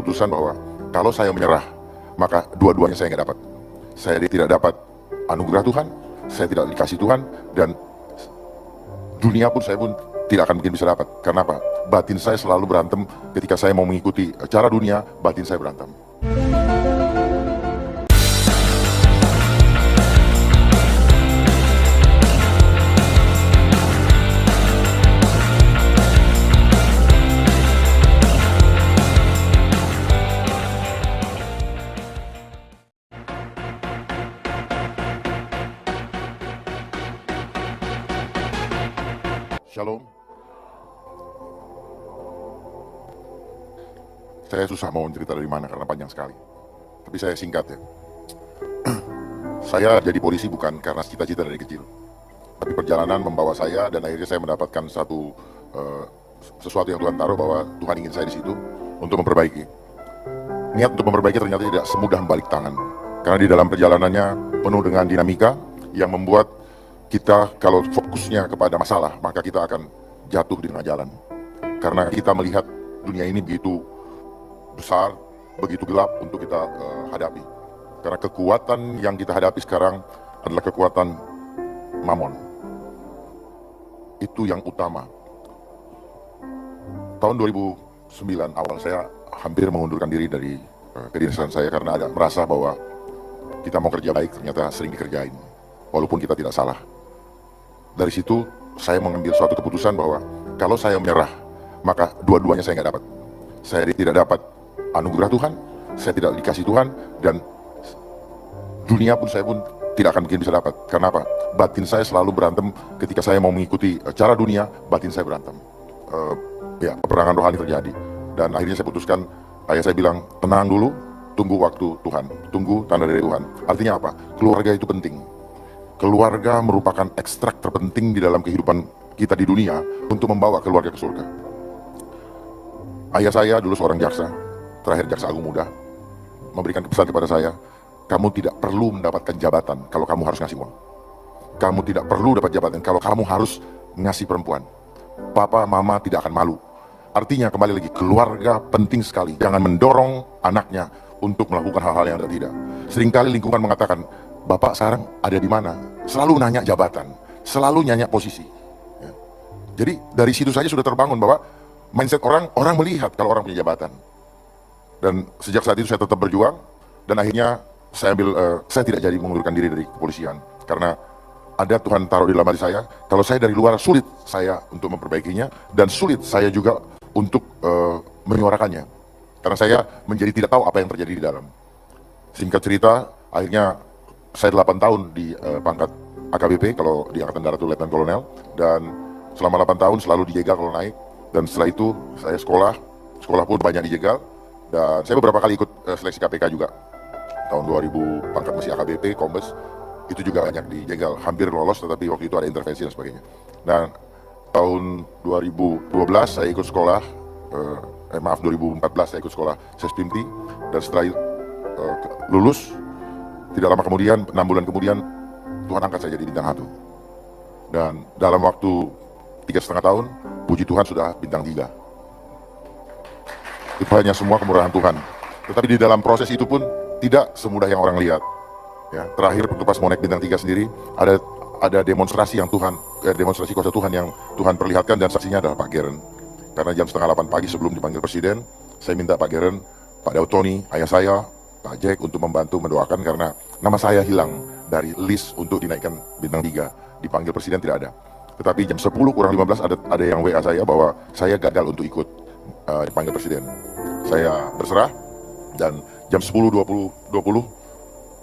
keputusan bahwa kalau saya menyerah, maka dua-duanya saya nggak dapat. Saya tidak dapat anugerah Tuhan, saya tidak dikasih Tuhan, dan dunia pun saya pun tidak akan mungkin bisa dapat. Karena apa? Batin saya selalu berantem ketika saya mau mengikuti cara dunia, batin saya berantem. Shalom. Saya susah mau cerita dari mana karena panjang sekali. Tapi saya singkat ya. Saya jadi polisi bukan karena cita-cita dari kecil. Tapi perjalanan membawa saya dan akhirnya saya mendapatkan sesuatu yang Tuhan taruh bahwa Tuhan ingin saya di situ untuk memperbaiki. Niat untuk memperbaiki ternyata tidak semudah membalik tangan. Karena di dalam perjalanannya penuh dengan dinamika yang membuat kita kalau fokusnya kepada masalah, maka kita akan jatuh di tengah jalan. Karena kita melihat dunia ini begitu besar, begitu gelap untuk kita hadapi. Karena kekuatan yang kita hadapi sekarang adalah kekuatan mamon. Itu yang utama. Tahun 2009 awal saya hampir mengundurkan diri dari kedinasan saya karena ada merasa bahwa kita mau kerja baik ternyata sering dikerjain, walaupun kita tidak salah. Dari situ saya mengambil suatu keputusan bahwa kalau saya menyerah, maka dua-duanya saya nggak dapat. Saya tidak dapat anugerah Tuhan, saya tidak dikasih Tuhan, dan dunia pun saya pun tidak akan mungkin bisa dapat. Karena apa? Batin saya selalu berantem ketika saya mau mengikuti cara dunia, batin saya berantem. Peperangan rohani terjadi. Dan akhirnya saya putuskan, ayah saya bilang, tenang dulu, tunggu waktu Tuhan, tunggu tanda dari Tuhan. Artinya apa? Keluarga itu penting. Keluarga merupakan ekstrak terpenting di dalam kehidupan kita di dunia untuk membawa keluarga ke surga. Ayah saya dulu seorang jaksa, terakhir jaksa agung muda, memberikan pesan kepada saya, kamu tidak perlu mendapatkan jabatan kalau kamu harus ngasih uang. Kamu tidak perlu dapat jabatan kalau kamu harus ngasih perempuan. Papa, mama tidak akan malu. Artinya kembali lagi, keluarga penting sekali. Jangan mendorong anaknya untuk melakukan hal-hal yang tidak. Seringkali lingkungan mengatakan, Bapak sekarang ada di mana? Selalu nanya jabatan, selalu nanya posisi. Ya. Jadi dari situ saja sudah terbangun bahwa mindset orang melihat kalau orang punya jabatan. Dan sejak saat itu saya tetap berjuang dan akhirnya saya tidak jadi mengundurkan diri dari kepolisian karena ada Tuhan taruh di dalam hati saya. Kalau saya dari luar sulit saya untuk memperbaikinya dan sulit saya juga untuk menyuarakannya karena saya menjadi tidak tahu apa yang terjadi di dalam. Singkat cerita, akhirnya saya 8 tahun di pangkat AKBP, kalau di Angkatan Darat itu Letnan Kolonel, dan selama 8 tahun selalu dijegal kalau naik, dan setelah itu saya sekolah pun banyak dijegal, dan saya beberapa kali ikut seleksi KPK juga. Tahun 2000 pangkat masih AKBP, Kombes, itu juga banyak dijegal, hampir lolos tetapi waktu itu ada intervensi dan sebagainya. Dan tahun 2012 saya ikut sekolah, 2014 saya ikut sekolah Sespimti, dan setelah lulus, tidak lama kemudian, 6 bulan kemudian, Tuhan angkat saya jadi bintang 1. Dan dalam waktu 3,5 tahun, puji Tuhan sudah bintang 3. Itu hanya semua kemurahan Tuhan. Tetapi di dalam proses itu pun, tidak semudah yang orang lihat. Ya, terakhir waktu pas mau naik bintang 3 sendiri, ada demonstrasi yang demonstrasi kuasa Tuhan yang Tuhan perlihatkan, dan saksinya adalah Pak Geren. Karena jam 7:30 pagi sebelum dipanggil Presiden, saya minta Pak Geren, Pak Daud Tony, ayah saya, Pak Jack untuk membantu mendoakan karena nama saya hilang dari list untuk dinaikkan bintang 3. Dipanggil Presiden tidak ada. Tetapi jam 10:15 ada yang WA saya bahwa saya gagal untuk ikut dipanggil Presiden. Saya berserah dan jam 10:20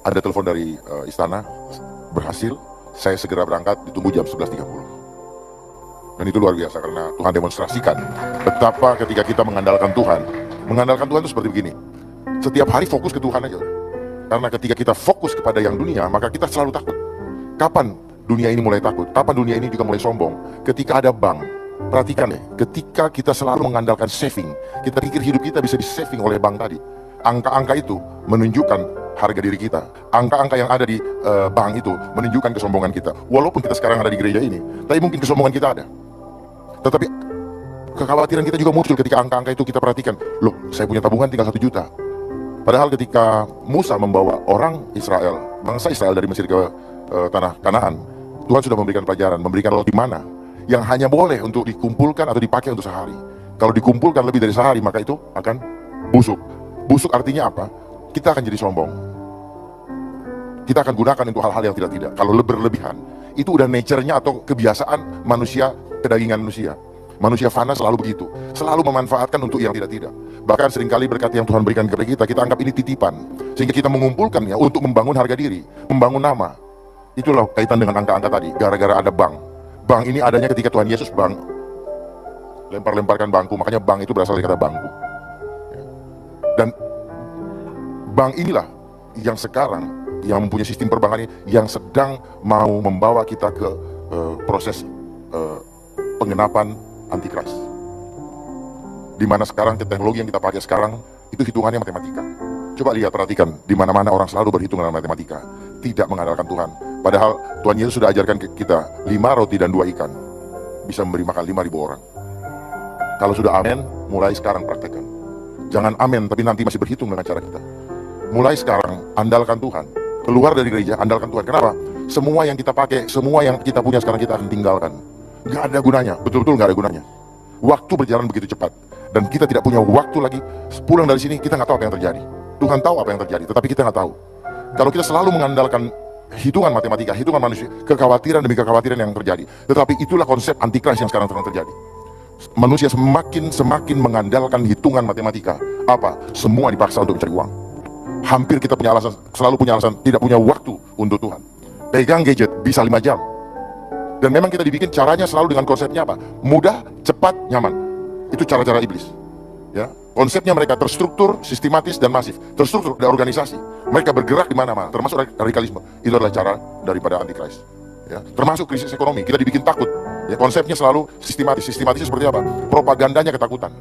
ada telepon dari istana, berhasil. Saya segera berangkat, ditunggu jam 11:30. Dan itu luar biasa karena Tuhan demonstrasikan betapa ketika kita mengandalkan Tuhan itu seperti begini. Setiap hari fokus ke Tuhan aja. Karena ketika kita fokus kepada yang dunia, maka kita selalu takut. Kapan dunia ini mulai takut? Kapan dunia ini juga mulai sombong? Ketika ada bank. Perhatikan deh, ketika kita selalu mengandalkan saving, kita pikir hidup kita bisa di-saving oleh bank tadi. Angka-angka itu menunjukkan harga diri kita. Angka-angka yang ada di bank itu menunjukkan kesombongan kita. Walaupun kita sekarang ada di gereja ini, tapi mungkin kesombongan kita ada. Tetapi Kekhawatiran kita juga muncul ketika angka-angka itu kita perhatikan. Loh, saya punya tabungan tinggal 1 juta. Padahal ketika Musa membawa orang Israel, bangsa Israel dari Mesir ke tanah Kanaan, Tuhan sudah memberikan pelajaran, memberikan roti mana yang hanya boleh untuk dikumpulkan atau dipakai untuk sehari. Kalau dikumpulkan lebih dari sehari, maka itu akan busuk. Busuk artinya apa? Kita akan jadi sombong. Kita akan gunakan untuk hal-hal yang tidak-tidak. Kalau berlebihan, itu udah nature-nya atau kebiasaan manusia, kedagingan manusia. Manusia fana selalu begitu, selalu memanfaatkan untuk yang tidak-tidak. Bahkan seringkali berkat yang Tuhan berikan kepada kita anggap ini titipan, sehingga kita mengumpulkannya untuk membangun harga diri, membangun nama. Itulah kaitan dengan angka-angka tadi. Gara-gara ada bank. Bank ini adanya ketika Tuhan Yesus lempar-lemparkan bangku, makanya bank itu berasal dari kata bangku. Dan bank inilah yang sekarang, yang mempunyai sistem perbankan ini, yang sedang mau membawa kita ke proses pengenapan Antikris, di mana sekarang teknologi yang kita pakai sekarang itu hitungannya matematika. Coba lihat, perhatikan, di mana-mana orang selalu berhitung dengan matematika, tidak mengandalkan Tuhan. Padahal Tuhan Yesus sudah ajarkan ke kita 5 roti dan 2 ikan bisa memberi makan 5.000 orang. Kalau sudah amin, mulai sekarang praktekkan. Jangan amin tapi nanti masih berhitung dengan cara kita. Mulai sekarang andalkan Tuhan. Keluar dari gereja, andalkan Tuhan. Kenapa? Semua yang kita pakai, semua yang kita punya sekarang kita akan tinggalkan. Gak ada gunanya, betul-betul gak ada gunanya. Waktu berjalan begitu cepat, dan kita tidak punya waktu lagi. Pulang dari sini kita nggak tahu apa yang terjadi. Tuhan tahu apa yang terjadi, tetapi kita nggak tahu. Kalau kita selalu mengandalkan hitungan matematika, hitungan manusia, kekhawatiran demi kekhawatiran yang terjadi. Tetapi itulah konsep antikris yang sekarang sedang terjadi. Manusia semakin mengandalkan hitungan matematika. Apa? Semua dipaksa untuk mencari uang. Hampir kita punya alasan, selalu punya alasan tidak punya waktu untuk Tuhan. Pegang gadget bisa 5 jam. Dan memang kita dibikin caranya selalu dengan konsepnya apa? Mudah, cepat, nyaman. Itu cara-cara iblis. Ya, konsepnya mereka terstruktur, sistematis dan masif. Terstruktur dari organisasi. Mereka bergerak di mana-mana, termasuk radikalisme. Itu adalah cara daripada antikris. Ya, termasuk krisis ekonomi. Kita dibikin takut. Ya, konsepnya selalu sistematis. Sistematisnya seperti apa? Propagandanya ketakutan.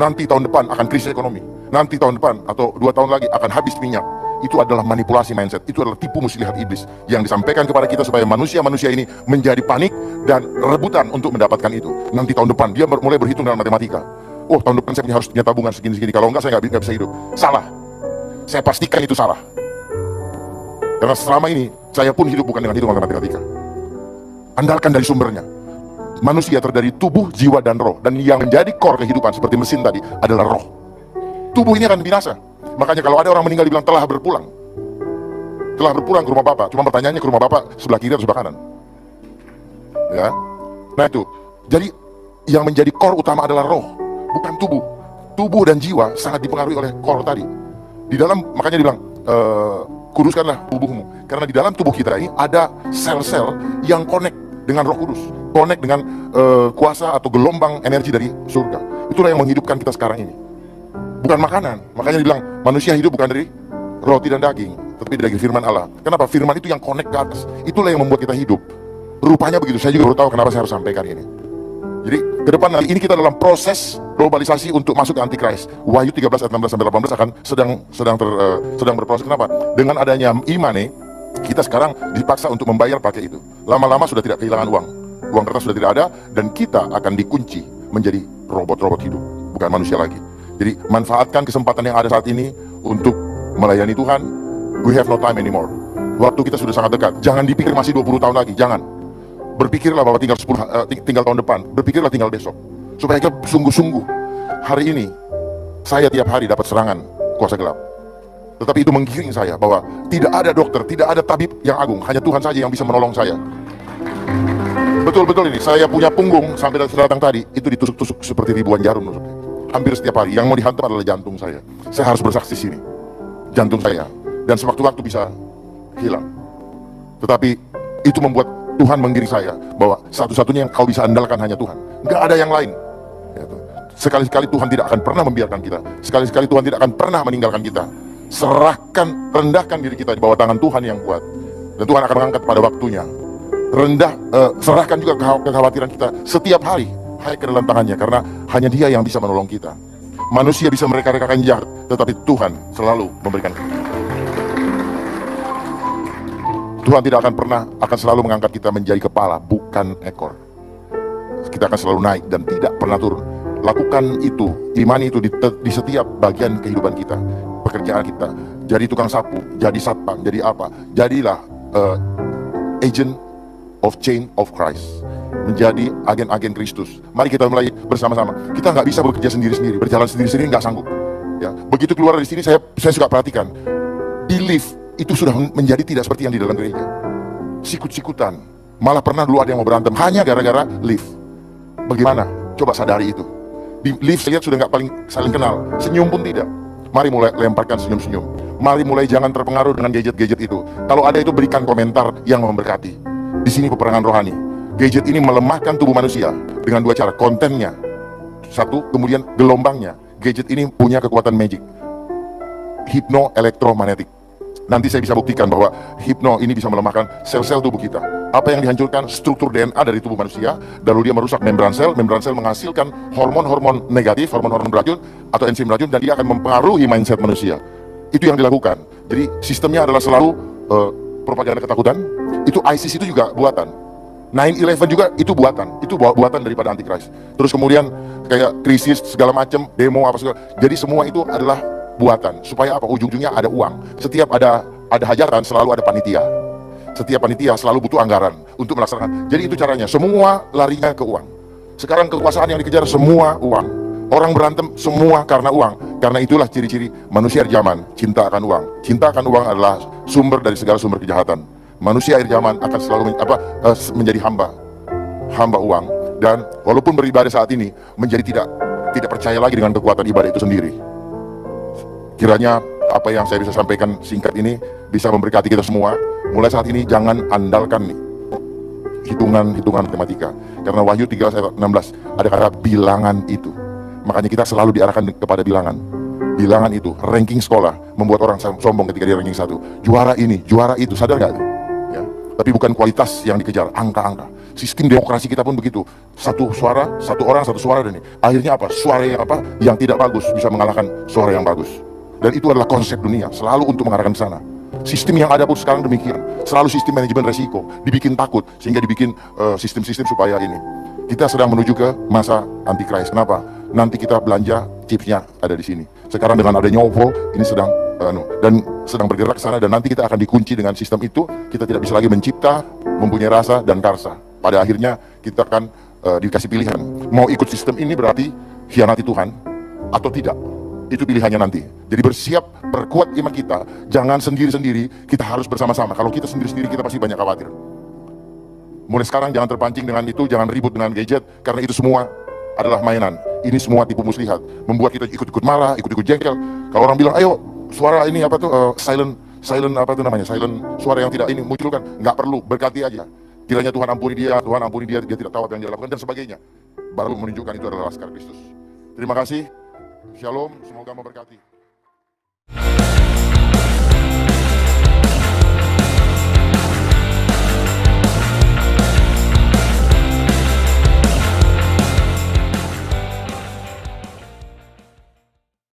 Nanti tahun depan akan krisis ekonomi. Nanti tahun depan atau 2 tahun lagi akan habis minyak. Itu adalah manipulasi mindset, itu adalah tipu muslihat iblis yang disampaikan kepada kita supaya manusia-manusia ini menjadi panik dan rebutan untuk mendapatkan itu. Nanti tahun depan dia mulai berhitung dalam matematika. Oh, tahun depan saya harus punya tabungan segini-segini, kalau enggak saya nggak bisa hidup. Salah. Saya pastikan itu salah. Karena selama ini saya pun hidup bukan dengan hitungan matematika. Andalkan dari sumbernya. Manusia terdiri tubuh, jiwa dan roh, dan yang menjadi core kehidupan seperti mesin tadi adalah roh. Tubuh ini akan binasa. Makanya kalau ada orang meninggal dibilang telah berpulang ke rumah Bapak. Cuma pertanyaannya ke rumah Bapak sebelah kiri atau sebelah kanan. Ya, nah itu. Jadi yang menjadi core utama adalah roh, bukan tubuh. Tubuh dan jiwa sangat dipengaruhi oleh core tadi. Di dalam, makanya dibilang kuduskanlah tubuhmu. Karena di dalam tubuh kita ini ada sel-sel yang connect dengan Roh Kudus, connect dengan kuasa atau gelombang energi dari surga. Itulah yang menghidupkan kita sekarang ini. Bukan makanan. Makanya dibilang manusia hidup bukan dari roti dan daging, tetapi dari firman Allah. Kenapa? Firman itu yang connect ke atas. Itulah yang membuat kita hidup. Rupanya begitu. Saya juga baru tahu kenapa saya harus sampaikan ini. Jadi ke depan nanti ini kita dalam proses globalisasi untuk masuk ke antikris. Wahyu 13 ayat 16 sampai 18 akan sedang berproses. Kenapa? Dengan adanya imane, kita sekarang dipaksa untuk membayar pakai itu. Lama-lama sudah tidak kehilangan uang. Uang kertas sudah tidak ada, dan kita akan dikunci menjadi robot-robot hidup, bukan manusia lagi. Jadi manfaatkan kesempatan yang ada saat ini untuk melayani Tuhan. We have no time anymore. Waktu kita sudah sangat dekat. Jangan dipikir masih 20 tahun lagi, jangan. Berpikirlah bahwa tinggal tahun depan. Berpikirlah tinggal besok. Supaya kita sungguh-sungguh. Hari ini saya tiap hari dapat serangan kuasa gelap. Tetapi itu menggiring saya bahwa tidak ada dokter, tidak ada tabib yang agung, hanya Tuhan saja yang bisa menolong saya. Betul-betul ini, saya punya punggung sampai datang tadi, itu ditusuk-tusuk seperti ribuan jarum nusuknya. Hampir setiap hari. Yang mau dihantam adalah jantung saya. Saya harus bersaksi sini, jantung saya, dan sewaktu-waktu bisa hilang. Tetapi itu membuat Tuhan menggiring saya bahwa satu-satunya yang kau bisa andalkan hanya Tuhan. Nggak ada yang lain. Sekali-sekali Tuhan tidak akan pernah membiarkan kita. Sekali-sekali Tuhan tidak akan pernah meninggalkan kita. Serahkan, rendahkan diri kita di bawah tangan Tuhan yang kuat, dan Tuhan akan mengangkat pada waktunya. Serahkan juga kekhawatiran kita setiap hari ke dalam tangannya, karena hanya Dia yang bisa menolong kita. Manusia bisa mereka-rekakan jahat, tetapi Tuhan selalu memberikan. Tuhan tidak akan selalu mengangkat kita menjadi kepala, bukan ekor. Kita akan selalu naik dan tidak pernah turun. lakukan itu, imani itu di setiap bagian kehidupan kita, pekerjaan kita. Jadi tukang sapu, jadi satpam, jadi apa? Jadilah agent of change of Christ, menjadi agen-agen Kristus. Mari kita mulai bersama-sama. Kita nggak bisa bekerja sendiri-sendiri, berjalan sendiri-sendiri nggak sanggup. Ya, begitu keluar dari sini saya suka perhatikan di lift itu sudah menjadi tidak seperti yang di dalam gereja. Sikut-sikutan, malah pernah dulu ada yang mau berantem hanya gara-gara lift. Bagaimana? Coba sadari itu. Di lift saya lihat sudah nggak paling saling kenal, senyum pun tidak. Mari mulai lemparkan senyum-senyum. Mari mulai jangan terpengaruh dengan gadget-gadget itu. Kalau ada itu berikan komentar yang memberkati. Di sini peperangan rohani. Gadget ini melemahkan tubuh manusia dengan dua cara, kontennya. Satu, kemudian gelombangnya. Gadget ini punya kekuatan magic, hipno elektromagnetik. Nanti saya bisa buktikan bahwa hipno ini bisa melemahkan sel-sel tubuh kita. Apa yang dihancurkan? Struktur DNA dari tubuh manusia. Lalu dia merusak membran sel menghasilkan hormon-hormon negatif, hormon-hormon beracun atau enzim beracun, dan dia akan mempengaruhi mindset manusia. Itu yang dilakukan. Jadi sistemnya adalah selalu propaganda ketakutan. Itu ISIS itu juga buatan. 9/11 juga itu buatan daripada Antichrist. Terus kemudian kayak krisis segala macam, demo apa segala. Jadi semua itu adalah buatan. Supaya apa? Ujung-ujungnya ada uang. Setiap ada hajatan selalu ada panitia. Setiap panitia selalu butuh anggaran untuk melaksanakan. Jadi itu caranya. Semua larinya ke uang. Sekarang kekuasaan yang dikejar semua uang. Orang berantem semua karena uang. Karena itulah ciri-ciri manusia zaman, cinta akan uang. Cinta akan uang adalah sumber dari segala sumber kejahatan. Manusia akhir zaman akan selalu menjadi hamba uang, dan walaupun beribadah saat ini menjadi tidak percaya lagi dengan kekuatan ibadah itu sendiri. Kiranya apa yang saya bisa sampaikan singkat ini bisa memberkati kita semua. Mulai saat ini jangan andalkan hitungan matematika, karena Wahyu 3:16 ada kata bilangan itu. Makanya kita selalu diarahkan kepada bilangan itu. Ranking sekolah membuat orang sombong ketika dia ranking 1, juara ini, juara itu, sadar gak? Tapi bukan kualitas yang dikejar, angka-angka. Sistem demokrasi kita pun begitu. Satu suara, satu orang, satu suara, dan ini akhirnya apa? Suara yang tidak bagus bisa mengalahkan suara yang bagus. Dan itu adalah konsep dunia, selalu untuk mengarahkan ke sana. Sistem yang ada pun sekarang demikian. Selalu sistem manajemen resiko, dibikin takut, sehingga dibikin sistem-sistem supaya ini. Kita sedang menuju ke masa Antichrist. Kenapa? Nanti kita belanja chipsnya ada di sini. Sekarang dengan adanya OVO, ini sedang bergerak ke sana, dan nanti kita akan dikunci dengan sistem itu. Kita tidak bisa lagi mencipta, mempunyai rasa dan karsa. Pada akhirnya kita akan dikasih pilihan, mau ikut sistem ini berarti khianati Tuhan atau tidak. Itu pilihannya nanti. Jadi bersiap, perkuat iman kita. Jangan sendiri-sendiri, kita harus bersama-sama. Kalau kita sendiri-sendiri, kita pasti banyak khawatir. Mulai sekarang jangan terpancing dengan itu, jangan ribut dengan gadget, karena itu semua adalah mainan. Ini semua tipu muslihat, membuat kita ikut-ikut marah, ikut-ikut jengkel. Kalau orang bilang, ayo suara ini silent suara yang tidak ini munculkan, nggak perlu, berkati aja. Kiranya Tuhan ampuni dia, dia tidak tahu apa yang dia lakukan dan sebagainya. Baru menunjukkan itu adalah laskar Kristus. Terima kasih. Shalom, semoga memberkati.